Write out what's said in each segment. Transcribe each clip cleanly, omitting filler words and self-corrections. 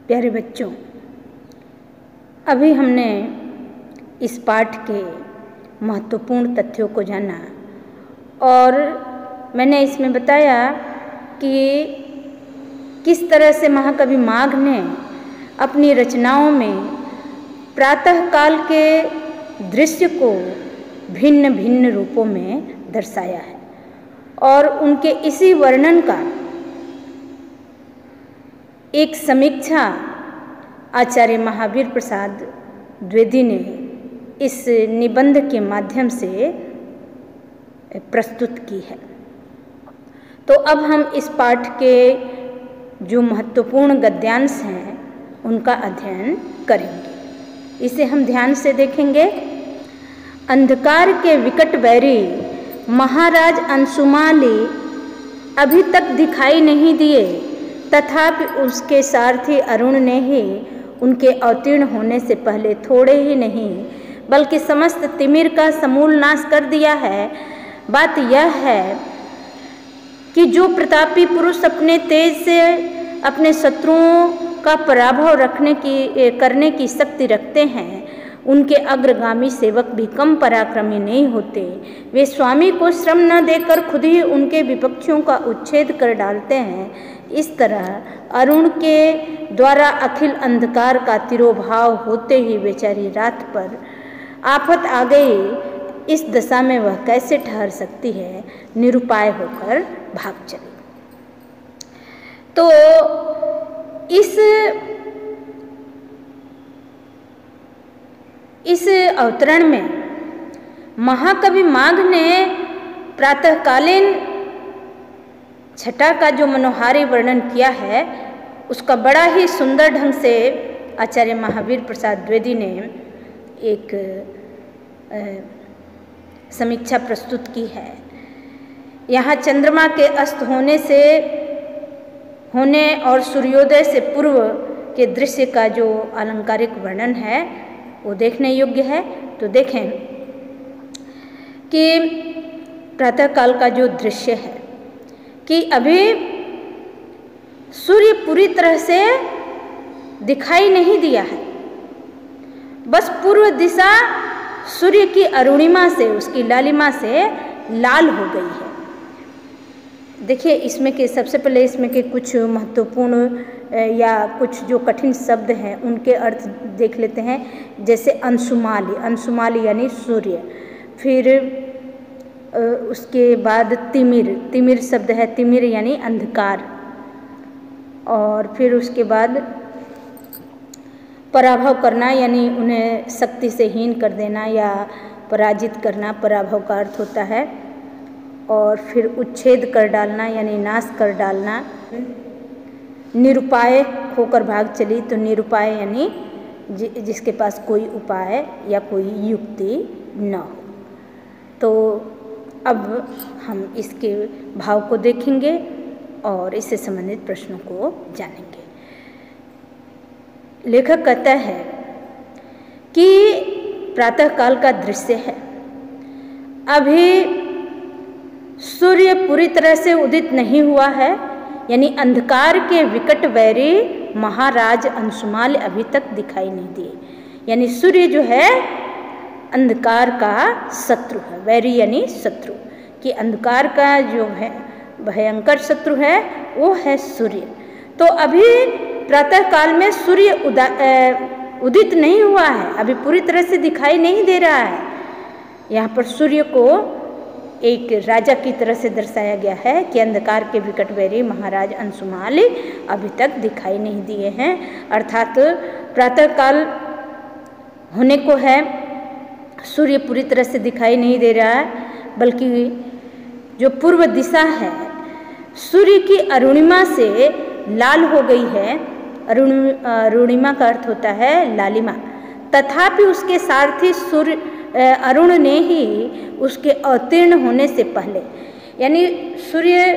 प्यारे बच्चों, अभी हमने इस पाठ के महत्वपूर्ण तथ्यों को जाना और मैंने इसमें बताया कि किस तरह से महाकवि माघ ने अपनी रचनाओं में प्रातःकाल के दृश्य को भिन्न भिन्न रूपों में दर्शाया है और उनके इसी वर्णन का एक समीक्षा आचार्य महावीर प्रसाद द्विवेदी ने इस निबंध के माध्यम से प्रस्तुत की है। तो अब हम इस पाठ के जो महत्वपूर्ण गद्यांश हैं उनका अध्ययन करेंगे। इसे हम ध्यान से देखेंगे। अंधकार के विकट बैरी महाराज अंशुमाली अभी तक दिखाई नहीं दिए, तथापि उसके सारथी अरुण ने ही उनके अवतीर्ण होने से पहले थोड़े ही नहीं बल्कि समस्त तिमिर का समूल नाश कर दिया है। बात यह है कि जो प्रतापी पुरुष अपने तेज से अपने शत्रुओं का पराभव करने की शक्ति रखते हैं, उनके अग्रगामी सेवक भी कम पराक्रमी नहीं होते। वे स्वामी को श्रम न देकर खुद ही उनके विपक्षियों का उच्छेद कर डालते हैं। इस तरह अरुण के द्वारा अखिल अंधकार का तिरोभाव होते ही बेचारी रात पर आफत आ गई। इस दशा में वह कैसे ठहर सकती है, निरुपाय होकर भाग चली। तो इस अवतरण में महाकवि माघ ने प्रातःकालीन छटा का जो मनोहारी वर्णन किया है उसका बड़ा ही सुंदर ढंग से आचार्य महावीर प्रसाद द्विवेदी ने एक समीक्षा प्रस्तुत की है। यहाँ चंद्रमा के अस्त होने और सूर्योदय से पूर्व के दृश्य का जो अलंकारिक वर्णन है वो देखने योग्य है। तो देखें कि प्रातःकाल का जो दृश्य है कि अभी सूर्य पूरी तरह से दिखाई नहीं दिया है, बस पूर्व दिशा सूर्य की अरुणिमा से, उसकी लालिमा से लाल हो गई है। देखिए इसमें के सबसे पहले इसमें के कुछ महत्वपूर्ण या कुछ जो कठिन शब्द हैं उनके अर्थ देख लेते हैं। जैसे अंशुमाली, अंशुमाली यानी सूर्य, फिर उसके बाद तिमिर, तिमिर शब्द है, तिमिर यानी अंधकार, और फिर उसके बाद पराभव करना यानी उन्हें शक्ति से हीन कर देना या पराजित करना, पराभव का अर्थ होता है। और फिर उच्छेद कर डालना यानी नाश कर डालना। निरुपाय होकर भाग चली, तो निरुपाय यानी जिसके पास कोई उपाय या कोई युक्ति न हो। तो अब हम इसके भाव को देखेंगे और इससे संबंधित प्रश्नों को जानेंगे। लेखक कहता है कि प्रातःकाल का दृश्य है, अभी सूर्य पूरी तरह से उदित नहीं हुआ है, यानी अंधकार के विकट वैरी महाराज अंशुमाल अभी तक दिखाई नहीं दिए। यानी सूर्य जो है अंधकार का शत्रु है। वैरी यानी शत्रु, कि अंधकार का जो है भयंकर शत्रु है वो है सूर्य। तो अभी प्रातःकाल में सूर्य उदित नहीं हुआ है, अभी पूरी तरह से दिखाई नहीं दे रहा है। यहाँ पर सूर्य को एक राजा की तरह से दर्शाया गया है कि अंधकार के विकट वैरी महाराज अंशुमाल अभी तक दिखाई नहीं दिए हैं। अर्थात प्रातःकाल होने को है, सूर्य पूरी तरह से दिखाई नहीं दे रहा है, बल्कि जो पूर्व दिशा है सूर्य की अरुणिमा से लाल हो गई है। अरुणिमा का अर्थ होता है लालिमा। तथापि उसके सारथी अरुण ने ही उसके अवतीर्ण होने से पहले, यानी सूर्य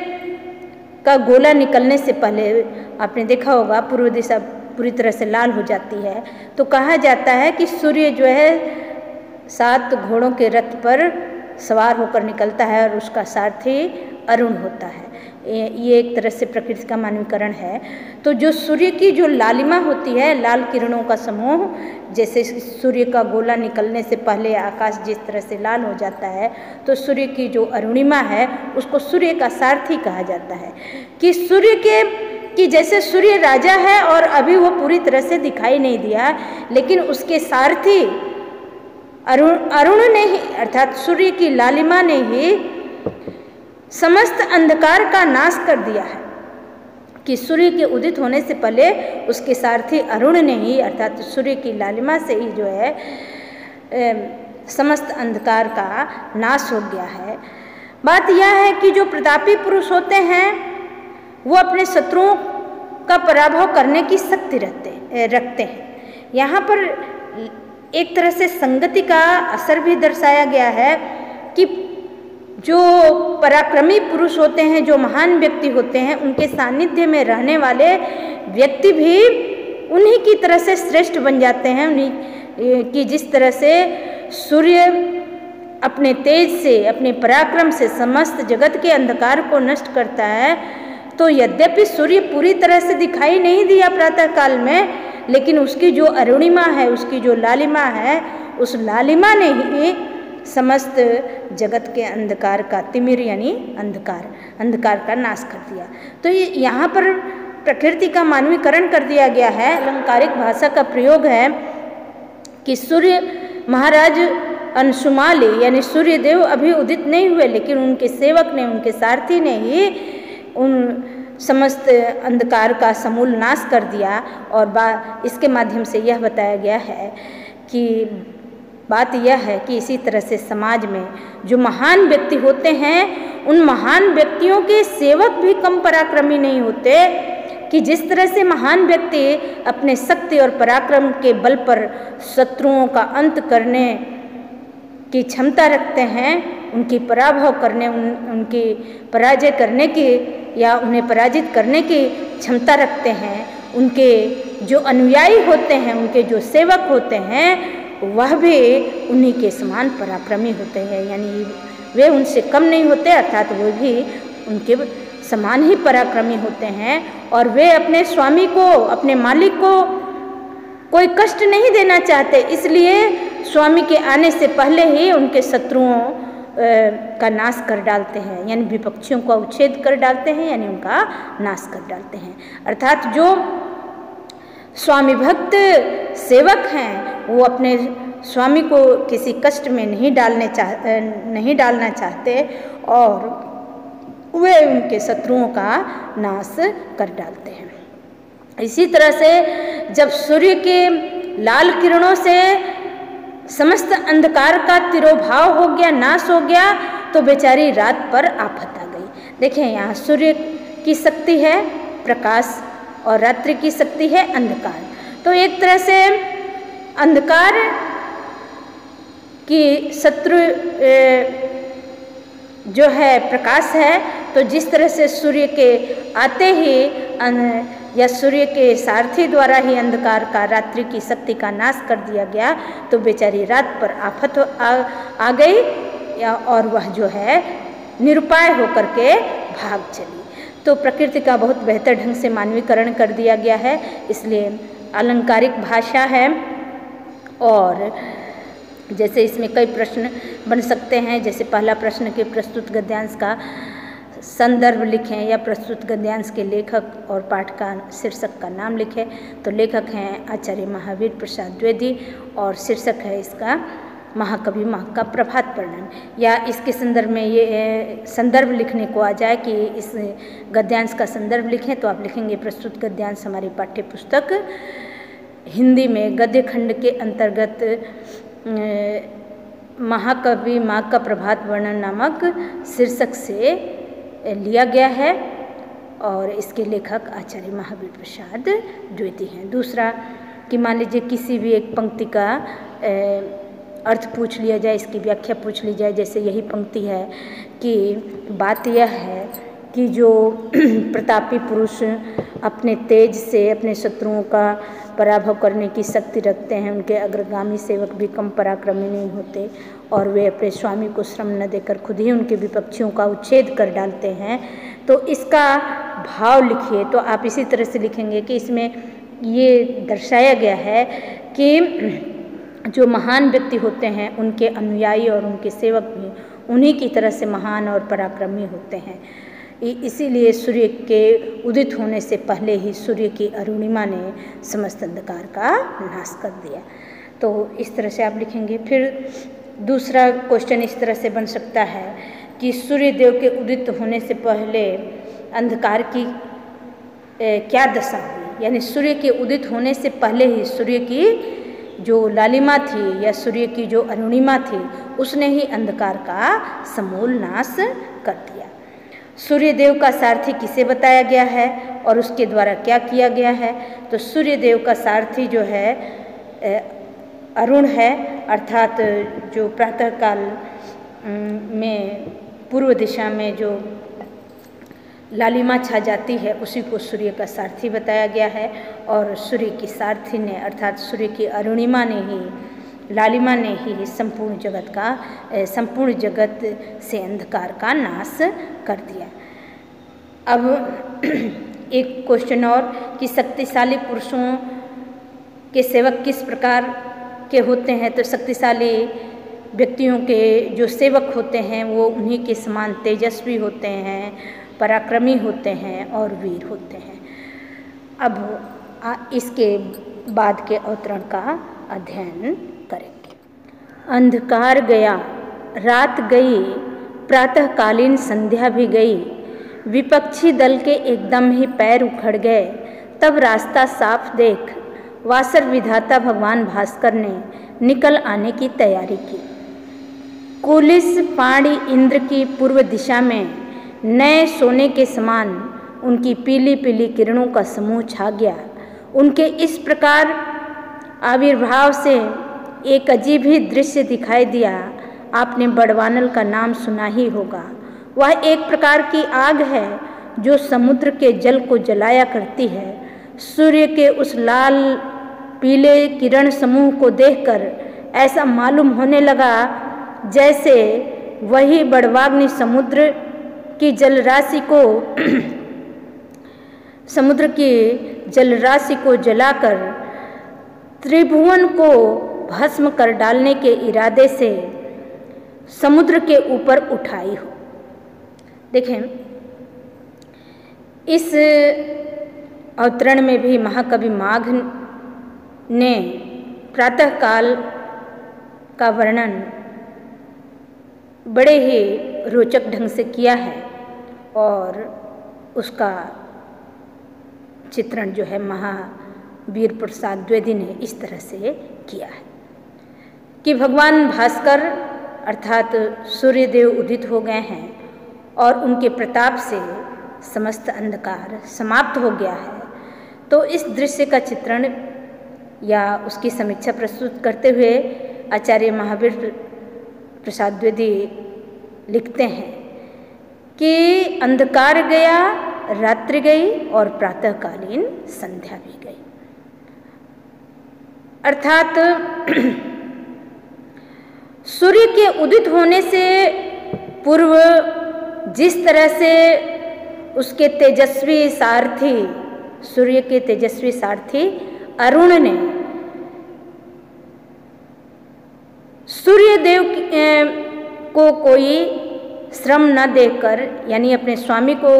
का गोला निकलने से पहले, आपने देखा होगा पूर्व दिशा पूरी तरह से लाल हो जाती है, तो कहा जाता है कि सूर्य जो है 7 घोड़ों के रथ पर सवार होकर निकलता है और उसका सारथी अरुण होता है। ये एक तरह से प्रकृति का मानवीकरण है। तो जो सूर्य की जो लालिमा होती है, लाल किरणों का समूह, जैसे सूर्य का गोला निकलने से पहले आकाश जिस तरह से लाल हो जाता है, तो सूर्य की जो अरुणिमा है उसको सूर्य का सारथी कहा जाता है। कि सूर्य कि जैसे सूर्य राजा है और अभी वो पूरी तरह से दिखाई नहीं दिया, लेकिन उसके सारथी अरुण ने ही, अर्थात सूर्य की लालिमा ने ही समस्त अंधकार का नाश कर दिया है। कि सूर्य के उदित होने से पहले उसके सारथी अरुण ने ही, अर्थात सूर्य की लालिमा से ही जो है समस्त अंधकार का नाश हो गया है। बात यह है कि जो प्रतापी पुरुष होते हैं वो अपने शत्रुओं का पराभव करने की शक्ति रखते हैं। यहाँ पर एक तरह से संगति का असर भी दर्शाया गया है कि जो पराक्रमी पुरुष होते हैं, जो महान व्यक्ति होते हैं, उनके सानिध्य में रहने वाले व्यक्ति भी उन्हीं की तरह से श्रेष्ठ बन जाते हैं। उन्हीं की जिस तरह से सूर्य अपने तेज से, अपने पराक्रम से समस्त जगत के अंधकार को नष्ट करता है, तो यद्यपि सूर्य पूरी तरह से दिखाई नहीं दिया प्रातः काल में, लेकिन उसकी जो अरुणिमा है, उसकी जो लालिमा है, उस लालिमा ने ही समस्त जगत के अंधकार का, तिमिर यानी अंधकार का नाश कर दिया। तो ये यहाँ पर प्रकृति का मानवीकरण कर दिया गया है। अलंकारिक भाषा का प्रयोग है कि सूर्य महाराज अंशुमाली यानी सूर्य देव अभी उदित नहीं हुए, लेकिन उनके सेवक ने, उनके सारथी ने ही उन समस्त अंधकार का समूल नाश कर दिया। और इसके माध्यम से यह बताया गया है कि बात यह है कि इसी तरह से समाज में जो महान व्यक्ति होते हैं, उन महान व्यक्तियों के सेवक भी कम पराक्रमी नहीं होते। कि जिस तरह से महान व्यक्ति अपने शक्ति और पराक्रम के बल पर शत्रुओं का अंत करने की क्षमता रखते हैं, उनकी पराभव करने, उनकी पराजय करने की या उन्हें पराजित करने की क्षमता रखते हैं, उनके जो अनुयायी होते हैं, उनके जो सेवक होते हैं, वह भी उन्हीं के समान पराक्रमी होते हैं। यानी वे उनसे कम नहीं होते, अर्थात वे भी उनके समान ही पराक्रमी होते हैं। और वे अपने स्वामी को, अपने मालिक को कोई कष्ट नहीं देना चाहते, इसलिए स्वामी के आने से पहले ही उनके शत्रुओं का नाश कर डालते हैं, यानी विपक्षियों का उच्छेद कर डालते हैं, यानी उनका नाश कर डालते हैं। अर्थात जो स्वामी भक्त सेवक हैं वो अपने स्वामी को किसी कष्ट में नहीं डालना चाहते और वे उनके शत्रुओं का नाश कर डालते हैं। इसी तरह से जब सूर्य के लाल किरणों से समस्त अंधकार का तिरोभाव हो गया, नाश हो गया, तो बेचारी रात पर आफत आ गई। देखें, यहाँ सूर्य की शक्ति है प्रकाश और रात्रि की शक्ति है अंधकार। तो एक तरह से अंधकार की शत्रु जो है प्रकाश है। तो जिस तरह से सूर्य के आते ही या सूर्य के सारथी द्वारा ही अंधकार का, रात्रि की शक्ति का नाश कर दिया गया, तो बेचारी रात पर आफत आ गई और वह जो है निरुपाय होकर के भाग चली। तो प्रकृति का बहुत बेहतर ढंग से मानवीकरण कर दिया गया है, इसलिए अलंकारिक भाषा है। और जैसे इसमें कई प्रश्न बन सकते हैं, जैसे पहला प्रश्न कि प्रस्तुत गद्यांश का संदर्भ लिखें या प्रस्तुत गद्यांश के लेखक और पाठ का शीर्षक का नाम लिखें। तो लेखक हैं आचार्य महावीर प्रसाद द्विवेदी और शीर्षक है इसका महाकवि माह का प्रभात वर्णन। या इसके संदर्भ में ये संदर्भ लिखने को आ जाए कि इस गद्यांश का संदर्भ लिखें, तो आप लिखेंगे प्रस्तुत गद्यांश हमारी पाठ्य पुस्तक हिंदी में गद्य खंड के अंतर्गत महाकवि माह का प्रभात वर्णन नामक शीर्षक से लिया गया है और इसके लेखक आचार्य महावीर प्रसाद द्विवेदी हैं। दूसरा कि मान लीजिए किसी भी एक पंक्ति का अर्थ पूछ लिया जाए, इसकी व्याख्या पूछ ली जाए। जैसे यही पंक्ति है कि बात यह है कि जो प्रतापी पुरुष अपने तेज से अपने शत्रुओं का पराभव करने की शक्ति रखते हैं। उनके अग्रगामी सेवक भी कम पराक्रमी नहीं होते और वे अपने स्वामी को श्रम न देकर खुद ही उनके विपक्षियों का उच्छेद कर डालते हैं। तो इसका भाव लिखिए। तो आप इसी तरह से लिखेंगे कि इसमें ये दर्शाया गया है कि जो महान व्यक्ति होते हैं उनके अनुयायी और उनके सेवक भी उन्हीं की तरह से महान और पराक्रमी होते हैं। इसीलिए सूर्य के उदित होने से पहले ही सूर्य की अरुणिमा ने समस्त अंधकार का नाश कर दिया। तो इस तरह से आप लिखेंगे। फिर दूसरा क्वेश्चन इस तरह से बन सकता है कि सूर्य देव के उदित होने से पहले अंधकार की क्या दशा हुई, यानी सूर्य के उदित होने से पहले ही सूर्य की जो लालिमा थी या सूर्य की जो अरुणिमा थी उसने ही अंधकार का समूल नाश कर दिया। सूर्य देव का सारथी किसे बताया गया है और उसके द्वारा क्या किया गया है? तो सूर्य देव का सारथी जो है अरुण है, अर्थात जो प्रातःकाल में पूर्व दिशा में जो लालिमा छा जाती है उसी को सूर्य का सारथी बताया गया है। और सूर्य की सारथी ने अर्थात सूर्य की अरुणिमा ने ही, लालिमा ने ही संपूर्ण जगत से अंधकार का नाश कर दिया। अब एक क्वेश्चन और कि शक्तिशाली पुरुषों के सेवक किस प्रकार के होते हैं? तो शक्तिशाली व्यक्तियों के जो सेवक होते हैं वो उन्हीं के समान तेजस्वी होते हैं, पराक्रमी होते हैं और वीर होते हैं। अब इसके बाद के अवतरण का अध्ययन करेंगे। अंधकार गया, रात गई, प्रातःकालीन संध्या भी गई, विपक्षी दल के एकदम ही पैर उखड़ गए। तब रास्ता साफ देख वासर विधाता भगवान भास्कर ने निकल आने की तैयारी की। कुलिस पाणी इंद्र की पूर्व दिशा में नए सोने के समान उनकी पीली पीली किरणों का समूह छा गया। उनके इस प्रकार आविर्भाव से एक अजीब ही दृश्य दिखाई दिया। आपने बड़वानल का नाम सुना ही होगा। वह एक प्रकार की आग है जो समुद्र के जल को जलाया करती है। सूर्य के उस लाल पीले किरण समूह को देखकर ऐसा मालूम होने लगा जैसे वही बड़वाग्नि समुद्र की जलराशि को जलाकर त्रिभुवन को भस्म कर डालने के इरादे से समुद्र के ऊपर उठाई हो। देखें, इस अवतरण में भी महाकवि माघ ने प्रातःकाल का वर्णन बड़े ही रोचक ढंग से किया है और उसका चित्रण जो है महावीर प्रसाद द्विवेदी ने इस तरह से किया है कि भगवान भास्कर अर्थात सूर्यदेव उदित हो गए हैं और उनके प्रताप से समस्त अंधकार समाप्त हो गया है। तो इस दृश्य का चित्रण या उसकी समीक्षा प्रस्तुत करते हुए आचार्य महावीर प्रसाद द्विवेदी लिखते हैं कि अंधकार गया, रात्रि गई और प्रातःकालीन संध्या भी गई। अर्थात सूर्य के उदित होने से पूर्व जिस तरह से उसके तेजस्वी सारथी, सूर्य के तेजस्वी सारथी अरुण ने सूर्य देव को कोई श्रम न देकर, यानी अपने स्वामी को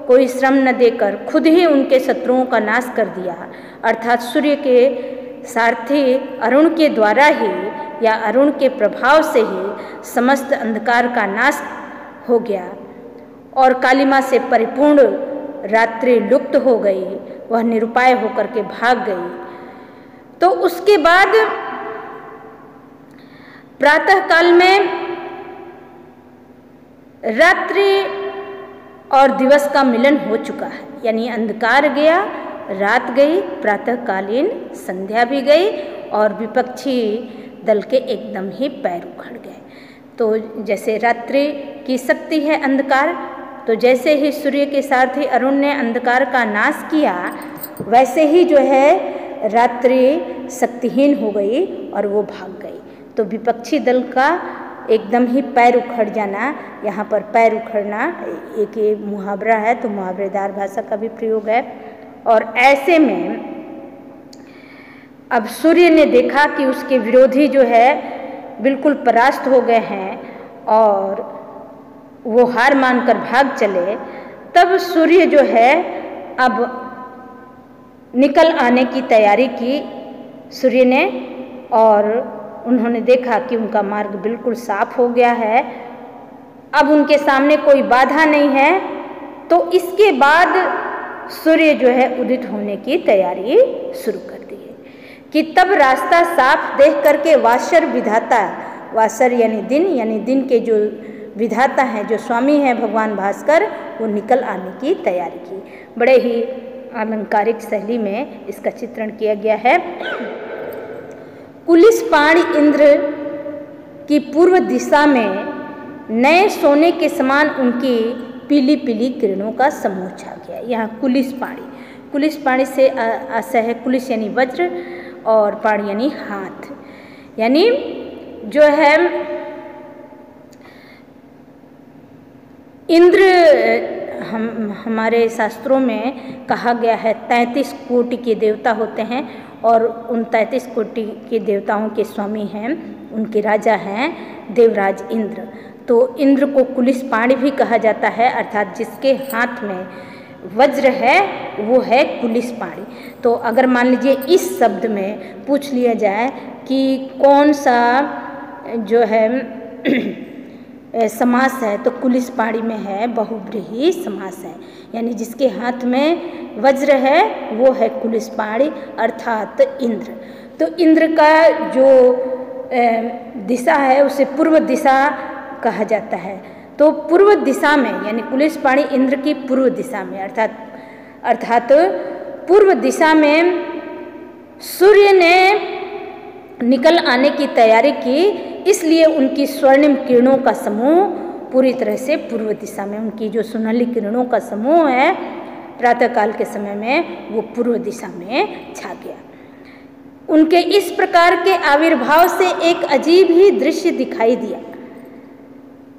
कोई श्रम न देकर खुद ही उनके शत्रुओं का नाश कर दिया। अर्थात सूर्य के सारथी अरुण के द्वारा ही या अरुण के प्रभाव से ही समस्त अंधकार का नाश हो गया और कालिमा से परिपूर्ण रात्रि लुप्त हो गई, वह निरुपाय होकर के भाग गई। तो उसके बाद प्रातःकाल में रात्रि और दिवस का मिलन हो चुका है, यानी अंधकार गया, रात गई, प्रातःकालीन संध्या भी गई और विपक्षी दल के एकदम ही पैर उखड़ गए। तो जैसे रात्रि की शक्ति है अंधकार, तो जैसे ही सूर्य के सारथी अरुण ने अंधकार का नाश किया, वैसे ही जो है रात्रि शक्तिहीन हो गई और वो भाग गई। तो विपक्षी दल का एकदम ही पैर उखड़ जाना, यहाँ पर पैर उखड़ना एक ये मुहावरा है, तो मुहावरेदार भाषा का भी प्रयोग है। और ऐसे में अब सूर्य ने देखा कि उसके विरोधी जो है बिल्कुल परास्त हो गए हैं और वो हार मानकर भाग चले। तब सूर्य जो है अब निकल आने की तैयारी की सूर्य ने, और उन्होंने देखा कि उनका मार्ग बिल्कुल साफ हो गया है, अब उनके सामने कोई बाधा नहीं है। तो इसके बाद सूर्य जो है उदित होने की तैयारी शुरू कर दी है कि तब रास्ता साफ देख करके वासर विधाता, वासर यानी दिन के जो विधाता हैं, जो स्वामी हैं भगवान भास्कर, वो निकल आने की तैयारी की। बड़े ही अलंकारिक शैली में इसका चित्रण किया गया है। कुलिसपाणी इंद्र की पूर्व दिशा में नए सोने के समान उनकी पीली पीली किरणों का समूह छा गया। यहाँ कुलिसपाणी से आशय है, कुलिस यानी वज्र और पाणी यानी हाथ, यानी जो है इंद्र हमारे शास्त्रों में कहा गया है 33 कोटि के देवता होते हैं और उन 33 कोटि के देवताओं के स्वामी हैं, उनके राजा हैं देवराज इंद्र। तो इंद्र को कुलिसपाणी भी कहा जाता है, अर्थात जिसके हाथ में वज्र है वो है कुलिसपाणी। तो अगर मान लीजिए इस शब्द में पूछ लिया जाए कि कौन सा जो है समास है, तो कुलिसपाणी में है बहुव्रीहि समास है, यानी जिसके हाथ में वज्र है वो है कुलिसपाणी अर्थात इंद्र। तो इंद्र का जो दिशा है उसे पूर्व दिशा कहा जाता है। तो पूर्व दिशा में यानी कुलिसपाणी इंद्र की पूर्व दिशा में अर्थात पूर्व दिशा में सूर्य ने निकल आने की तैयारी की, इसलिए उनकी स्वर्णिम किरणों का समूह पूरी तरह से पूर्व दिशा में, उनकी जो सुनहली किरणों का समूह है प्रातःकाल के समय में वो पूर्व दिशा में छा गया। उनके इस प्रकार के आविर्भाव से एक अजीब ही दृश्य दिखाई दिया।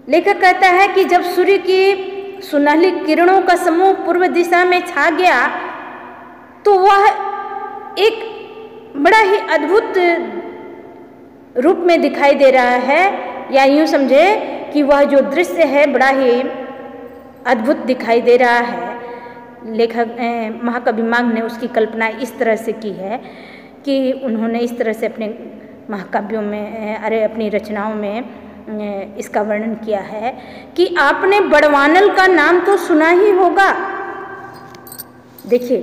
लेखक कहता है कि जब सूर्य की सुनहली किरणों का समूह पूर्व दिशा में छा गया तो वह एक बड़ा ही अद्भुत रूप में दिखाई दे रहा है, या यूँ समझे कि वह जो दृश्य है बड़ा ही अद्भुत दिखाई दे रहा है। लेखक महाकवि माघ ने उसकी कल्पना इस तरह से की है कि उन्होंने इस तरह से अपने महाकाव्यों में अपनी रचनाओं में इसका वर्णन किया है कि आपने बड़वानल का नाम तो सुना ही होगा। देखिए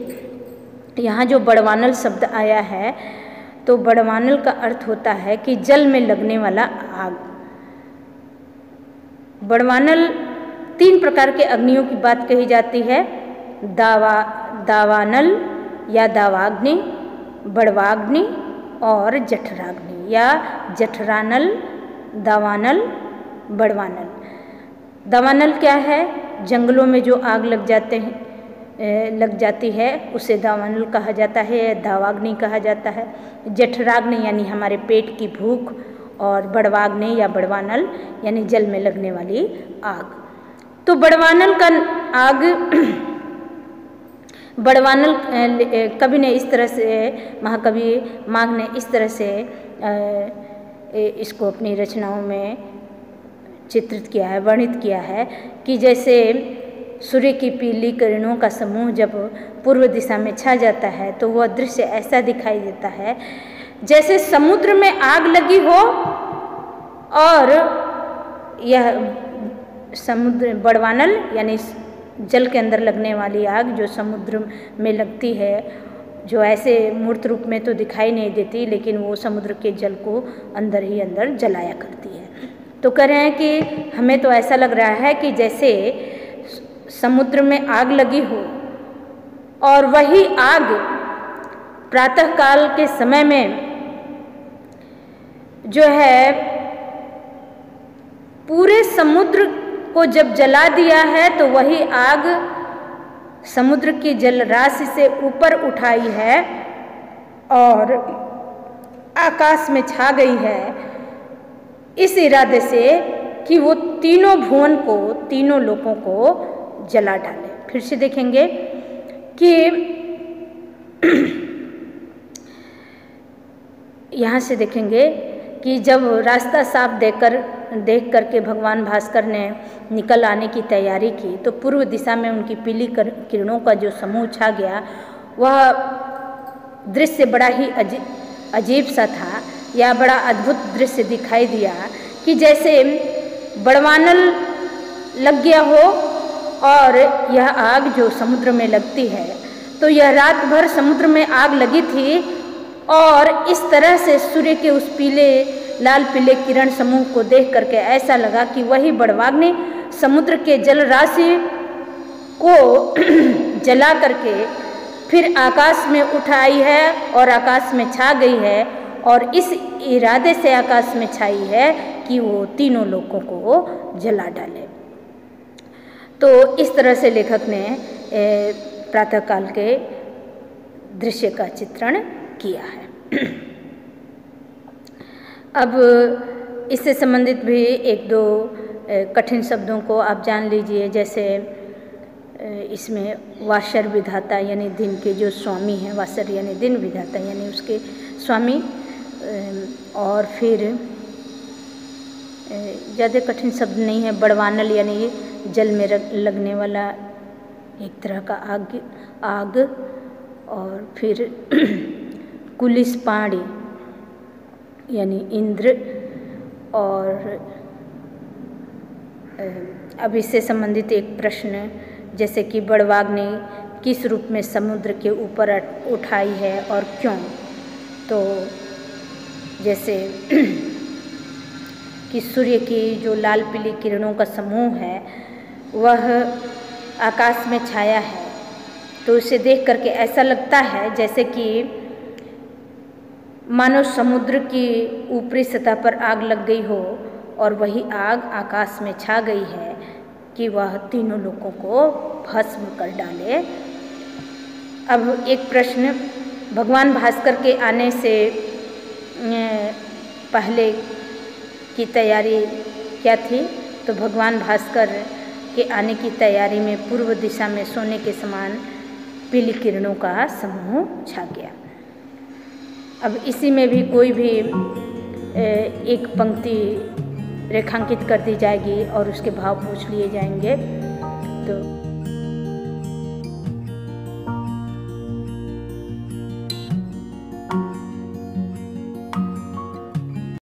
यहाँ जो बड़वानल शब्द आया है, तो बड़वानल का अर्थ होता है कि जल में लगने वाला आग। बड़वानल 3 प्रकार के अग्नियों की बात कही जाती है, दावानल या दावाग्नि, बड़वाग्नि और जठराग्नि, या जठरानल, दावानल, बड़वानल। दावानल क्या है? जंगलों में जो आग लग जाती है उसे दावानल कहा जाता है, दावाग्नि कहा जाता है। जठराग्नि यानी हमारे पेट की भूख, और बड़वाग्नि या बड़वानल यानी जल में लगने वाली आग। तो बड़वानल का आग बड़वानल कवि ने इस तरह से, महाकवि माघ ने इस तरह से इसको अपनी रचनाओं में चित्रित किया है, वर्णित किया है कि जैसे सूर्य की पीली किरणों का समूह जब पूर्व दिशा में छा जाता है तो वह दृश्य ऐसा दिखाई देता है जैसे समुद्र में आग लगी हो, और यह समुद्र बड़वानल यानी जल के अंदर लगने वाली आग जो समुद्र में लगती है, जो ऐसे मूर्त रूप में तो दिखाई नहीं देती, लेकिन वो समुद्र के जल को अंदर ही अंदर जलाया करती है। तो कह रहे हैं कि हमें तो ऐसा लग रहा है कि जैसे समुद्र में आग लगी हो, और वही आग प्रातःकाल के समय में जो है पूरे समुद्र को जब जला दिया है तो वही आग समुद्र की जल राशि से ऊपर उठाई है और आकाश में छा गई है, इस इरादे से कि वो तीनों भुवन को, तीनों लोगों को जला डाले। फिर से देखेंगे कि यहाँ से देखेंगे कि जब रास्ता साफ देख करके भगवान भास्कर ने निकल आने की तैयारी की तो पूर्व दिशा में उनकी पीली किरणों का जो समूह छा गया, वह दृश्य बड़ा ही अजीब सा था, या बड़ा अद्भुत दृश्य दिखाई दिया कि जैसे बड़वानल लग गया हो और यह आग जो समुद्र में लगती है, तो यह रात भर समुद्र में आग लगी थी और इस तरह से सूर्य के उस लाल पीले किरण समूह को देख करके ऐसा लगा कि वही बड़वाग्नि समुद्र के जल राशि को जला करके फिर आकाश में उठाई है और आकाश में छा गई है, और इस इरादे से आकाश में छाई है कि वो तीनों लोगों को जला डाले। तो इस तरह से लेखक ने प्रातःकाल के दृश्य का चित्रण किया है। अब इससे संबंधित भी एक दो कठिन शब्दों को आप जान लीजिए, जैसे इसमें वासर विधाता यानी दिन के जो स्वामी हैं, वासर यानी दिन, विधाता यानी उसके स्वामी, और फिर ज़्यादा कठिन शब्द नहीं है, बड़वानल यानी जल में लगने वाला एक तरह का आग, और फिर कुलिस पाणी यानी इंद्र, और अब इससे संबंधित एक प्रश्न जैसे कि बड़वाग्नि किस रूप में समुद्र के ऊपर उठाई है और क्यों, तो जैसे कि सूर्य की जो लाल पीली किरणों का समूह है वह आकाश में छाया है, तो इसे देख करके ऐसा लगता है जैसे कि मानो समुद्र की ऊपरी सतह पर आग लग गई हो और वही आग आकाश में छा गई है कि वह तीनों लोगों को भस्म कर डाले। अब एक प्रश्न, भगवान भास्कर के आने से पहले की तैयारी क्या थी, तो भगवान भास्कर के आने की तैयारी में पूर्व दिशा में सोने के समान पीली किरणों का समूह छा गया। अब इसी में भी कोई भी एक पंक्ति रेखांकित कर दी जाएगी और उसके भाव पूछ लिए जाएंगे। तो